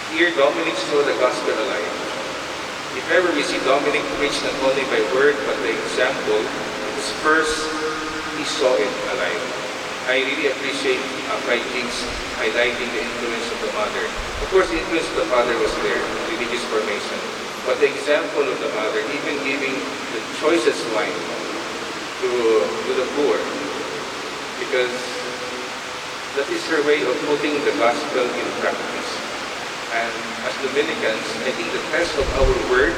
Here, Dominic saw the gospel alive. If ever we see Dominic preach not only by word but by example, it's first he saw it alive. I really appreciate Fray King's highlighting the influence of the mother. Of course, the influence of the father was there, religious formation. But the example of the mother, even giving the choicest wine to the poor, because that is her way of putting the gospel in practice. And as Dominicans, I think the test of our word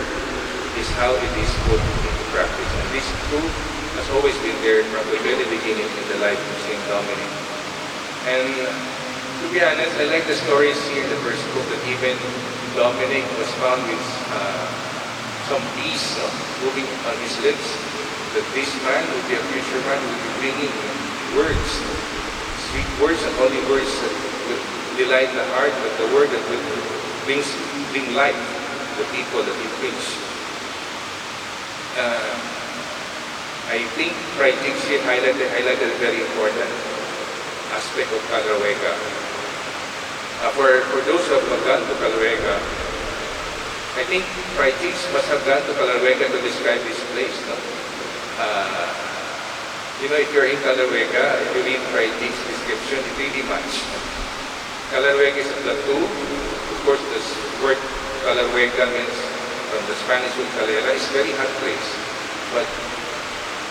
is how it is put into practice. And this too has always been there from the very beginning in the life of Saint Dominic. And to be honest, I like the stories here in the first book that even Dominic was found with some peace moving on his lips, that this man would be a future man who would be bringing words, sweet words, and only words that would delight the heart, but the word that would bring life to the people that he preached. I think Fray Jixi highlighted a very important aspect of Calahuega. For those who have gone to Calahuega, I think Fray Jix must have gone to Calahuega to describe this place. No? If you're in Calahuega, if you read Fray Jix's description, it really matches. Calahuega is a plateau. Of course, the word Calahuega means, from the Spanish word calera, is very hot place. But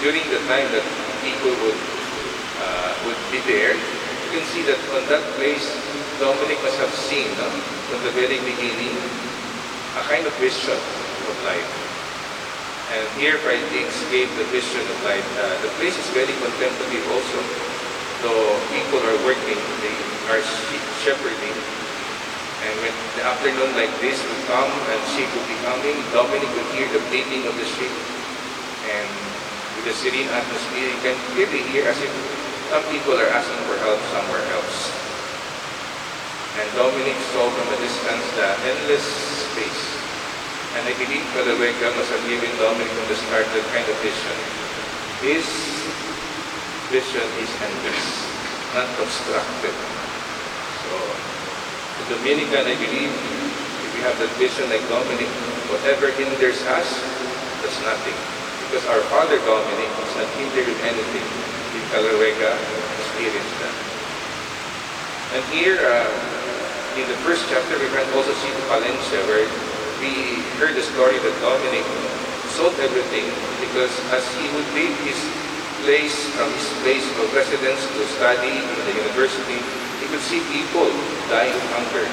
during the time that people would be there, you can see that on that place, Dominic must have seen from the very beginning a kind of vision of life. And here, Fray Jix gave the vision of life. The place is very contemplative also. Though people are working, they are shepherding. And when the afternoon like this will come and sheep will be coming, Dominic will hear the bleating of the sheep. And with the serene atmosphere, you can clearly hear as if some people are asking for help somewhere else. And Dominic saw from a distance the endless space. And I believe Calahuega must have given Dominic from the start that kind of vision. His vision is endless, not obstructed. So, the Dominican, I believe, if we have that vision like Dominic, whatever hinders us, that's nothing. Because our father Dominic is not hindered with anything. In Calahuega, experienced that. And here, in the first chapter, we can also see the Palencia, where we heard the story that Dominic sold everything because as he would leave his place of residence to study in the university, he could see people dying of hunger.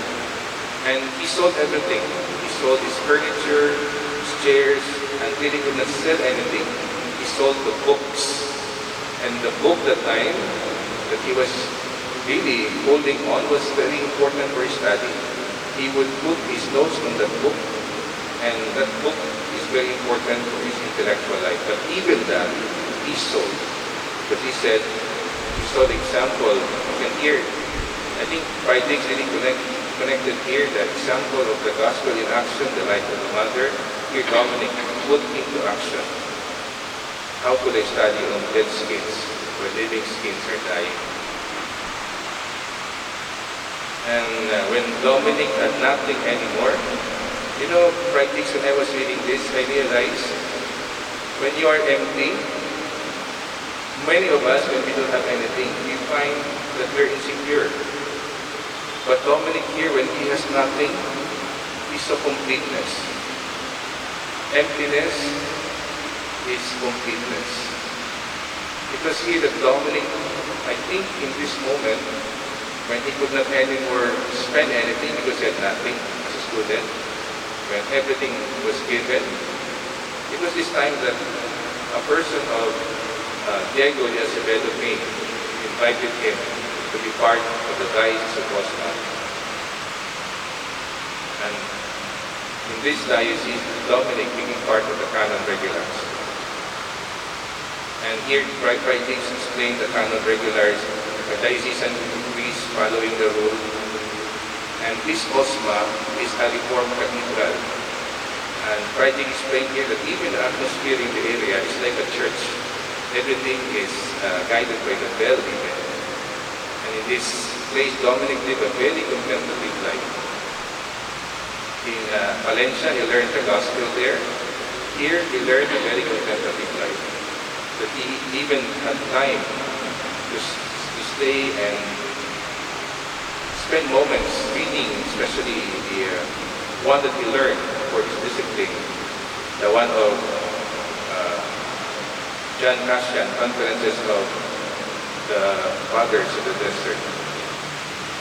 And he sold everything. He sold his furniture, his chairs, and really could not sell anything. He sold the books. And the book that time that he was really holding on was very important for his study. He would put his notes on that book, and that book is very important for his intellectual life. But even that, he sold. Because he said, he saw the example, you can hear, I think Fray Jix really connected here the example of the gospel in action, the life of the mother. Here Dominic put into action. How could I study on dead skins where living skins are dying? And when Dominic had nothing anymore, Fray Jix, when I was reading this, I realized when you are empty, many of us, when we don't have anything, we find that we're insecure. But Dominic here, when he has nothing, he saw completeness. Emptiness is completeness. Because here that Dominic, I think in this moment, when he could not anymore spend anything because he had nothing as a student, when everything was given, it was this time that a person of Diego de Acevedo came, invited him to be part of the Diocese of Osma. And in this diocese, Dominic became part of the canon regulars. And here, Fray Jix explained the canon regulars, a diocesan priest following the rule. And this Osma is a reformed cathedral. And Fray Jix explained here that even the atmosphere in the area is like a church. Everything is guided by the bell even. And in this place, Dominic lived a very contemplative life. In Valencia, he learned the gospel there. Here, he learned a very contemplative life. That he even had time to stay and spend moments reading, especially the one that he learned for his discipline, the one of John Cassian, Conferences of the Fathers of the Desert.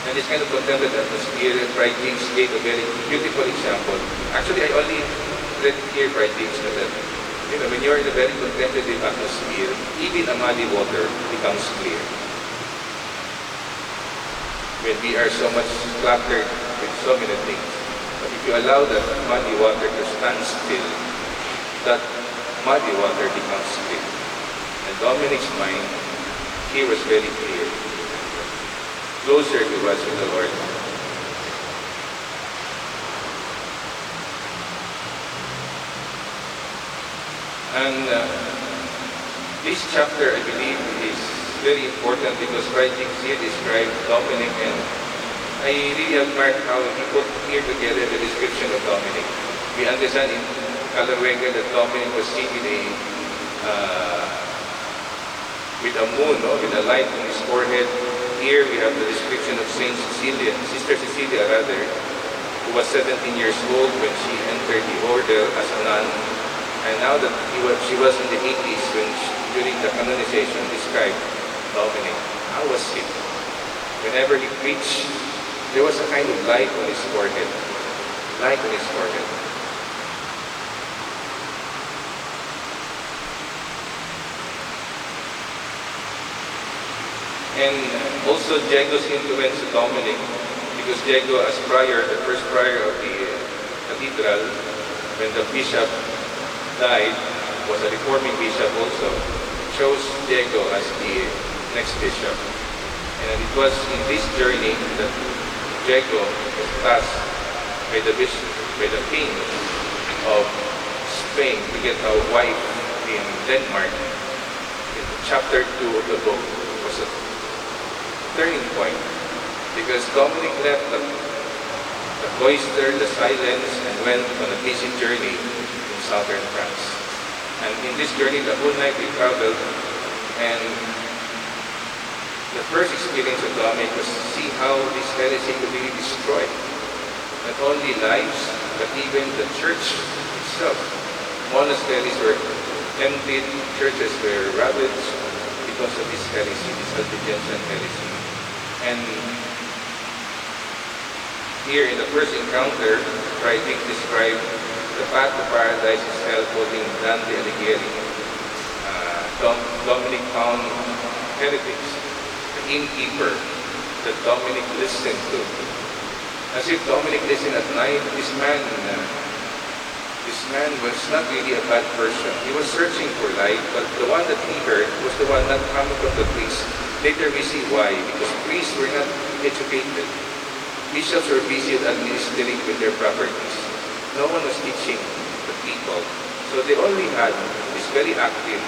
And this kind of contented atmosphere, Bright James gave a very beautiful example. Actually, I only read here Bright James that, when you're in a very contemplative atmosphere, even a muddy water becomes clear. When we are so much cluttered with so many things, but if you allow that muddy water to stand still, that muddy water becomes clear. And Dominic's mind, he was very clear, closer to us with the Lord. And this chapter, I believe, is very important because writing here describes Dominic, and I really admire how he put here together the description of Dominic. We understand in Calahuega that Dominic was seen with a moon, with a light on his forehead. Here we have the description of Sister Cecilia rather, who was 17 years old when she entered the order as a nun. And now that she was in the 80s during the canonization, described Dominic. How was he? Whenever he preached, there was a kind of light on his forehead. Light on his forehead. And also Diego's influence to Dominic, because Diego, as prior, the first prior of the cathedral, when the bishop died, was a reforming bishop also, chose Diego as the next bishop. And it was in this journey that Diego was tasked by the king of Spain to get a wife in Denmark. In chapter 2 of the book was a turning point, because Dominic left the cloister, the silence, and went on a busy journey in southern France. And in this journey, the whole night we traveled, and the first experience of Dominic was to see how this heresy could be destroyed. Not only lives, but even the church itself. Monasteries were emptied, churches were ravaged because of this heresy, this Albigensian heresy. And here in the first encounter, writings describe the path to paradise is hell, quoting Dante Alighieri. Dominic found heretics, the innkeeper that Dominic listened to. As if Dominic listened at night, this man was not really a bad person. He was searching for light, but the one that he heard was the one not coming from the priest. Later we see why, because priests were not educated. Bishops were busy administering with their properties. No one was teaching the people. So they only had this very active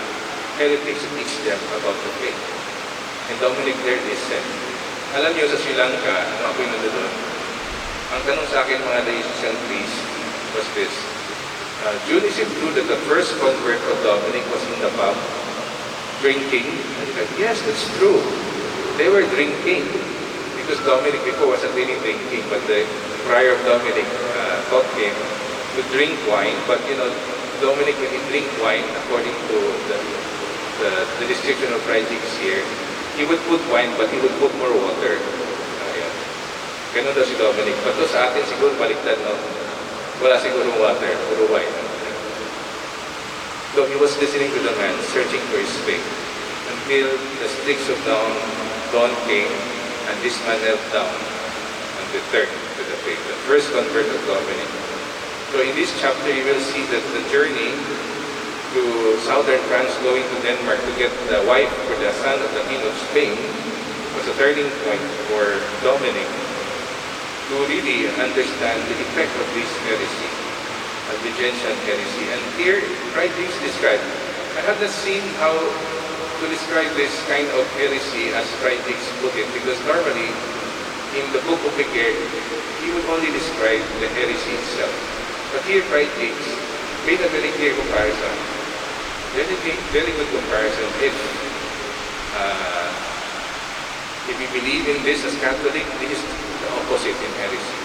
heretics to teach them about the faith. And Dominic there listened. Alam niyo, sa Sri Lanka, nung ako'y nandun, ang tanong sa akin mga diocesan priests was this: June, is it true that the first convert of Dominic was in the pub drinking? And he said, yes, that's true. They were drinking. Because Dominic before wasn't really drinking, but the prior of Dominic taught him to drink wine. But Dominic, when he drink wine, according to the description of writings here, he would put wine, but he would put more water. Ganun daw si Dominic. But sa atin siguro baliktad, no? Wala siguro water, puro wine. So he was listening to the man, searching for his faith, until the sticks of dawn came, and this man knelt down and returned to the faith, the first convert of Dominic. So in this chapter, you will see that the journey to southern France, going to Denmark to get the wife for the son of the king of Spain, was a turning point for Dominic to really understand the effect of this heresy, Albigensian heresy. And here, writings describe. I have not seen how to describe this kind of heresy as writings put it, because normally in the book of Miguel, he would only describe the heresy itself. But here, Pride Takes made a very clear comparison. Very good comparison. If you believe in this as Catholic, this is the opposite in heresy.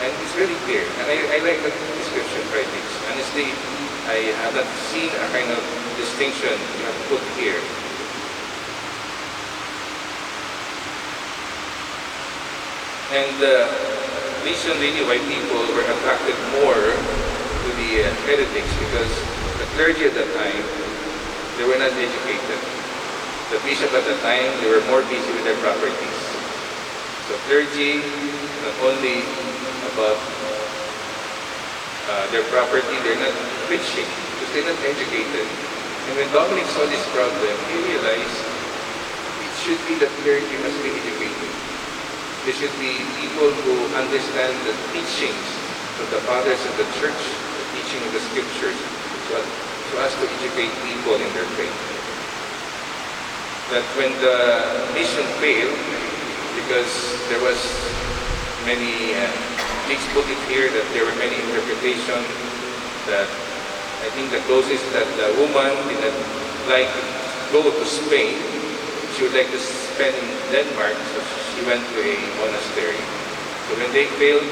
And it's very clear. And I like that description, Pride Takes. Honestly, I have not seen a kind of distinction you have put here. And the reason really why people were attracted more to the heretics, because the clergy at that time, they were not educated. The bishop at the time, they were more busy with their properties. So clergy, not only about their property, they're not preaching because they're not educated. And when Dominic saw this problem, he realized it should be that clergy must be educated. There should be people who understand the teachings of the fathers of the church, the teaching of the scriptures, so as to educate people in their faith. That when the mission failed, because there was many, Higgs put it here that there were many interpretations, that I think the closest that the woman did not like go to Spain, she would like to spend in Denmark, so she went to a monastery. So when they failed,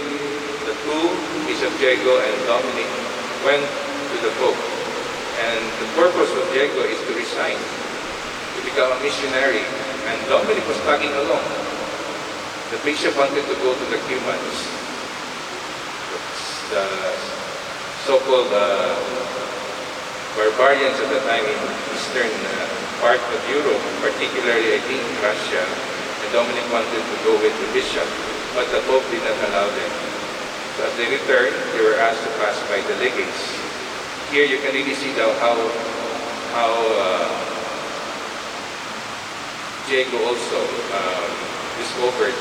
the two, Bishop Diego and Dominic, went to the Pope. And the purpose of Diego is to resign, to become a missionary. And Dominic was tagging along. The bishop wanted to go to the Cumans, the so-called barbarians at the time in eastern part of Europe, particularly I think Russia. And Dominic wanted to go with the bishop, but the Pope did not allow them. So as they returned, they were asked to pass by the legates. Here you can really see how Diego also discovered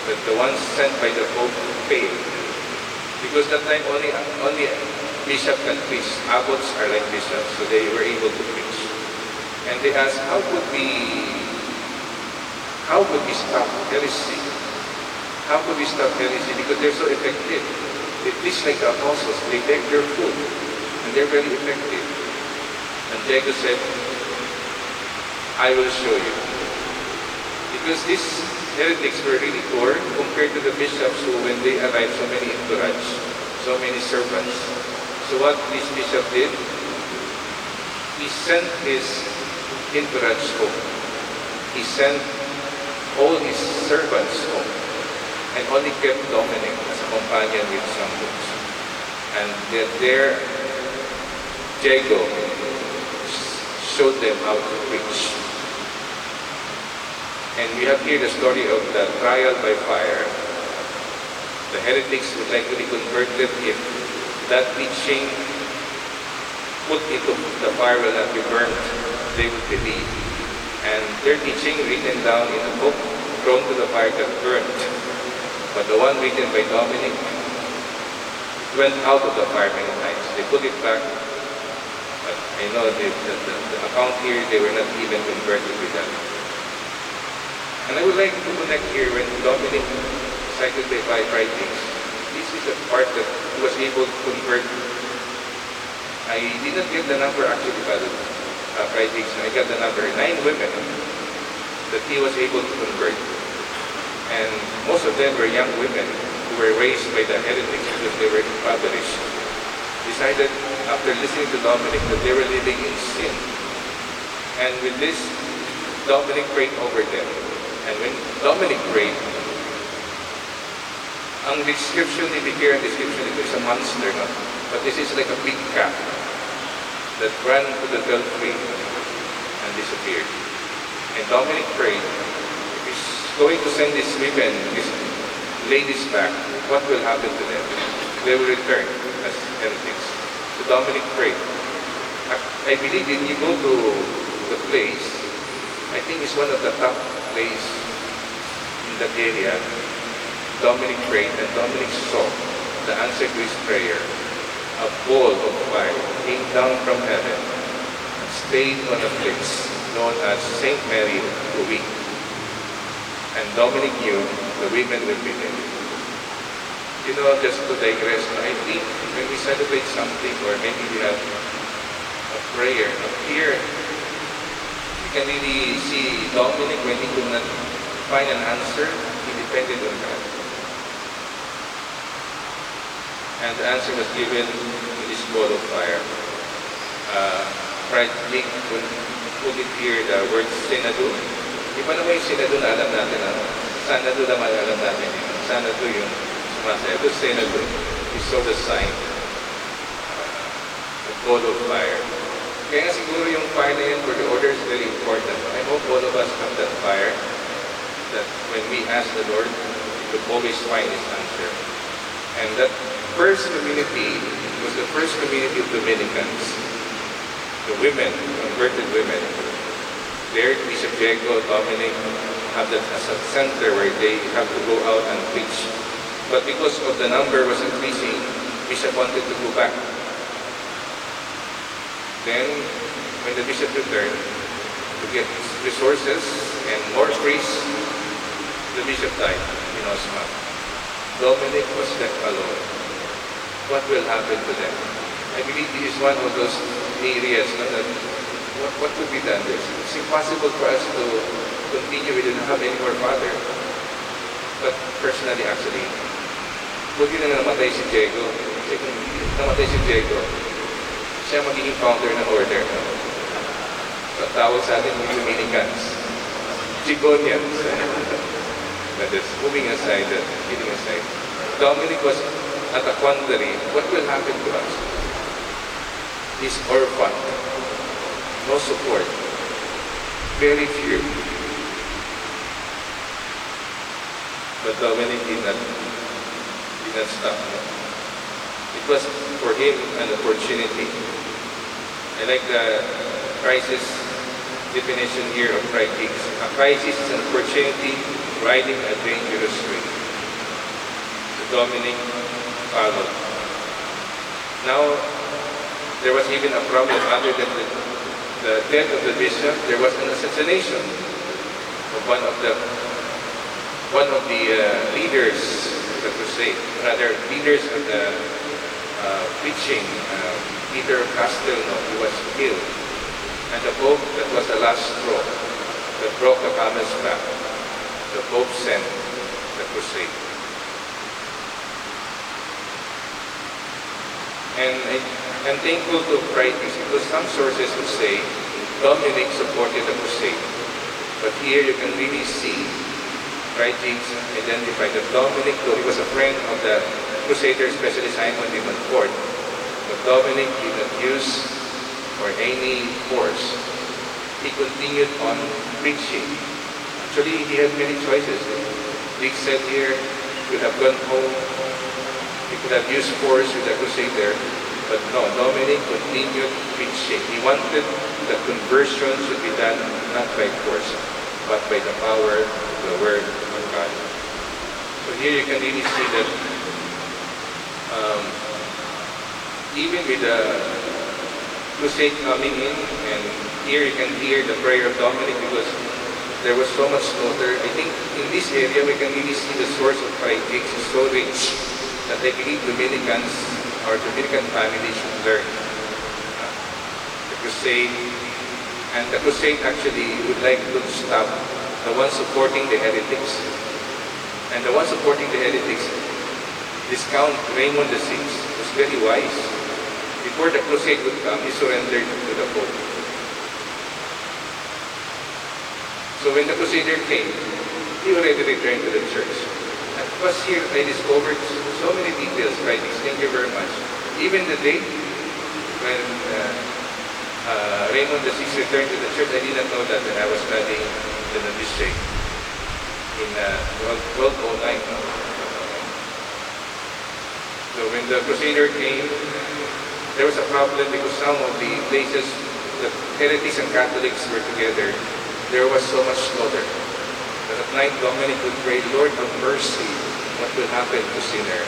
that the ones sent by the Pope failed. Because that time only bishop can preach. Abbots are like bishops, so they were able to preach. And they asked, how could we stop heresy? How could we stop heresy? Because they're so effective. They preach like the apostles. They beg their food. And they're very effective. And Diego said, I will show you. Because these heretics were really poor compared to the bishops who, when they arrived, so many entourage, so many servants. So what this bishop did, he sent his entourage home. He sent all his servants home and only kept Dominic as a companion with some books. And there, Diego showed them how to preach. And we have here the story of the trial by fire. The heretics would like to be converted if that teaching put into the fire will not be burnt. They would believe. And their teaching written down in a book, thrown to the fire that burned. But the one written by Dominic went out of the fire many times. They put it back. But I know the account here, they were not even converted with that. And I would like to connect here when Dominic cited by five writings. This is the part that he was able to convert. I did not get the number actually by the writings. I got the number 9 women that he was able to convert. And most of them were young women who were raised by the heretics because they were impoverished. Decided after listening to Dominic that they were living in sin. And with this, Dominic prayed over them. And when Dominic prayed, ang description, if you hear a description, it is a monster, no? But this is like a big cat that ran to the belfry and disappeared. And Dominic prayed, if he's going to send these women, these ladies back, what will happen to them? They will return as heretics. So Dominic prayed. I believe when you go to the place, I think it's one of the top place in that area. Dominic prayed and Dominic saw the answer to his prayer. A ball of fire came down from heaven and stayed on a place known as Saint Mary the Weak. And Dominic knew the women will be there. You know, just to digress, I think when we celebrate something or maybe we have a prayer up here, you can really see Dominic when he could not find an answer, he depended on God. And the answer was given in this ball of fire. Right, Nick couldn't hear the word Senado. Iba naman yung Senado na alam natin. Sanado naman alam natin. Sanado yung sumasaya. Ito Senado. We saw the sign. The ball of fire. Kaya nga siguro yung fire na yun for the order is very important. I hope all of us have that fire that when we ask the Lord, we could always find His answer. And that first community was the first community of Dominicans. The women, converted women. There, Bishop Diego, Dominic have that as a center where they have to go out and preach. But because of the number was increasing, Bishop wanted to go back. Then, when the bishop returned to get resources and more priests, the bishop died in Osma. Dominic was left alone. What will happen to them? I believe this is one of those areas that what could be done. It's impossible for us to continue. We didn't have any more father. But personally, actually, buti na namatay si Diego. Kasi kung namatay si Diego, siya magiging founder ng order. So, tawag sa atin yung Dominicans, Chigonians. But that's moving aside, kidding aside. Dominic was at a quandary. What will happen to us? This orphan, no support, very few. But Dominic did not stop. It was for him an opportunity. I like the crisis definition here of crisis. A crisis is an opportunity riding a dangerous stream. So Dominic followed. Now, there was even a problem other than the death of the bishop. There was an assassination of one of the leaders of the crusade, rather leaders of the preaching. Peter Castelno, he was killed, and the Pope, that was the last straw that broke the camel's back. The Pope sent the crusade. And I'm thankful to writings because some sources would say Dominic supported the crusade. But here you can really see writings identify that Dominic, though he was a friend of the crusader, especially Simon de Montfort, but Dominic did not use or any force. He continued on preaching. Actually, he had many choices. Dick said here, he could have gone home. He could have used force with the crusader, but no, Dominic continued preaching. He wanted the conversion should be done not by force, but by the power of the Word of God. So here you can really see that even with the crusade coming in, and here you can hear the prayer of Dominic because there was so much slaughter. I think in this area we can really see the source of Praetix is so rich that I believe Dominicans or Dominican families should learn the crusade. And the crusade actually would like to stop the ones supporting the heretics. And the ones supporting the heretics, this Count Raymond VI was very wise. Before the crusade would come, he surrendered to the Pope. So when the crusader came, he already returned to the church. And it was here I discovered so many details, writings. Thank you very much. Even the date when Raymond VI returned to the church, I did not know that when I was studying the novitiate in 1209. So when the crusader came, there was a problem because some of the places the heretics and Catholics were together, there was so much slaughter. But at night, Dominic would pray, Lord, have mercy. What will happen to sinner?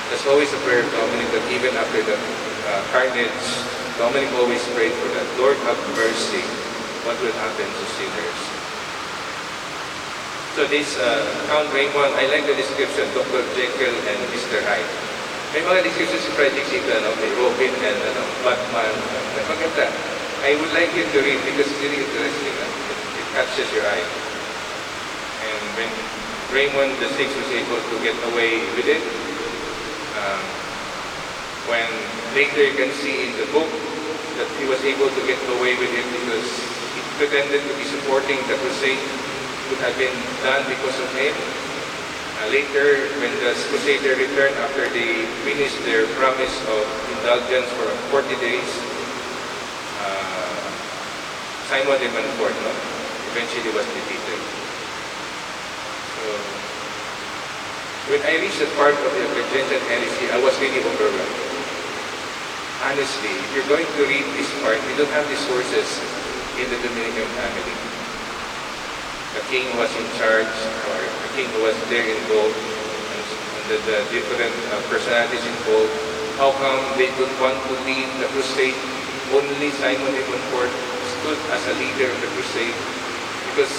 That's always a prayer of Dominic, that even after the carnage, Dominic always prayed for that. Lord, have mercy. What will happen to sinners? So this Count Raymond, I like the description, Dr. Jekyll and Mr. Hyde. May mga description si Project dito, may Robin and Batman. Maganda. I would like you to read because it's really interesting. It catches your eye. And when Raymond the Sixth was able to get away with it, when later you can see in the book that he was able to get away with it because he pretended to be supporting the crusade would have been done because of him. Later, when the Crusader returned after they finished their promise of indulgence for 40 days, Simon de Montfort eventually was defeated. So, when I reached that part of the Albigensian heresy, I was really overwhelmed. Honestly, if you're going to read this part, we don't have the sources in the Dominican family. The king was in charge, or the king who was there involved, and the different personalities involved. How come they don't want to lead the crusade? Only Simon de Montfort stood as a leader of the crusade because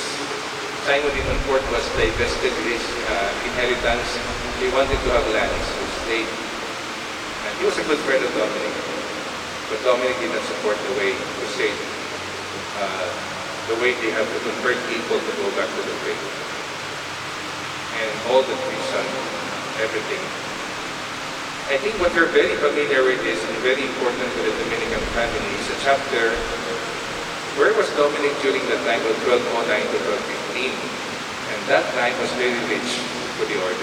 Simon de Montfort was divested his inheritance. He wanted to have lands to stay. And he was a good friend of Dominic, but Dominic did not support the way crusade. The way they have to convert people to go back to the faith. And all the treason, everything. I think what we're very familiar with is, and very important to the Dominican family, is a chapter, where was Dominic during the time of 1209 to 1215? And that time was very rich for the order.